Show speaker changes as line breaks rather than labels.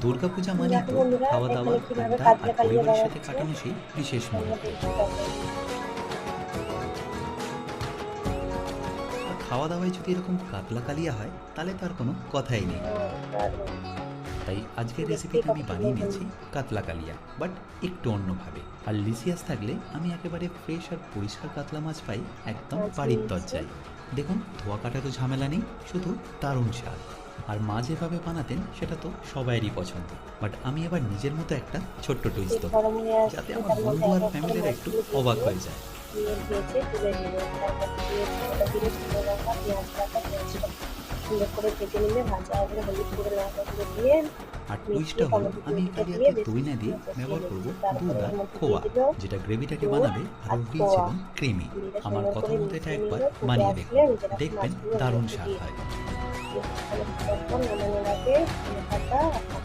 দুর্গাপূজা মানেই
দেখো
তো
বন্ধুরা,
খাওয়া দাওয়া,
এখানে কিভাবে
আড্ডা আর
কাতলা কালিয়া
পরিবারের
দেওয়া
সাথে
হচ্ছে।
কাটানো সেই বিশেষ মুহূর্ত। আর খাওয়া দাওয়ায় যদি এরকম কাতলা কালিয়া হয় তাহলে তার কোনো কথাই নেই।
দারুণ।
তাই আজকের
দেখতেই
রেসিপিতে
কত
আমি
সুন্দর
বানিয়ে নিয়েছি
হয়েছে।
কাতলা কালিয়া, বাট একটু অন্যভাবে। আর লিসিয়াস থাকলে আমি একেবারে ফ্রেশ আর পরিষ্কার কাতলা মাছ পাই একদম
মাছ
বাড়ির
নিয়েছে।
দরজায়। দেখুন, ধোয়া কাটারও ঝামেলা নেই, শুধু দারুণ স্বাদ। আর মা যেভাবে বানাতেন সেটা তো সবাইয়েরই পছন্দ, বাট আমি এবার নিজের মতো একটা ছোট্ট টুইস্ট
তেল
দেবো,
গরম হয়ে
যাতে
আসলে
আমার
তার মধ্যে
বন্ধু
এক
আর
এক করে
ফ্যামিলিরা একটু
মাছগুলো দিয়ে
অবাক
দিয়ে
হয়ে যায়।
নিয়ে ভেজে তুলে নেবে। তারপর দিয়েছি ওটা দিয়ে শুকনো লঙ্কা, পেঁয়াজ বাটা, পেঁয়াজটা সুন্দর করে ভেজে নিলে ভাজা হবে, হলুদ গুঁড়ো, লঙ্কা গুঁড়ো দিয়ে
আর
মিশিয়ে
টুইস্টটা হলো,
টমেটো
আমি এই
পিউরিটা দিয়ে
কালিয়াতে
বেশ
দই না দিয়ে
কিছুক্ষণ কষিয়ে
ব্যবহার করব
নিচ্ছি। তারপরে
দুধ
এর
আর
মধ্যে দিয়ে
খোয়া,
দিল
যেটা গ্রেভিটাকে
দুধ
বানাবে
আর
আরও রিচ
খোয়া।
এবং ক্রিমি।
দিয়ে
আমার
সুন্দর
কথা
করে
মতো এটা
মিশিয়ে
একবার
নিলে ফুটে
বানিয়ে
আসলে
দেখুন,
ভেজে রাখা
দেখবেন
মাছগুলো ওর
দারুণ
মধ্যে
স্বাদ
দিয়ে
হয়।
দিচ্ছি। দিয়ে কিছুক্ষণ নামানোর আগে ধনে পাতা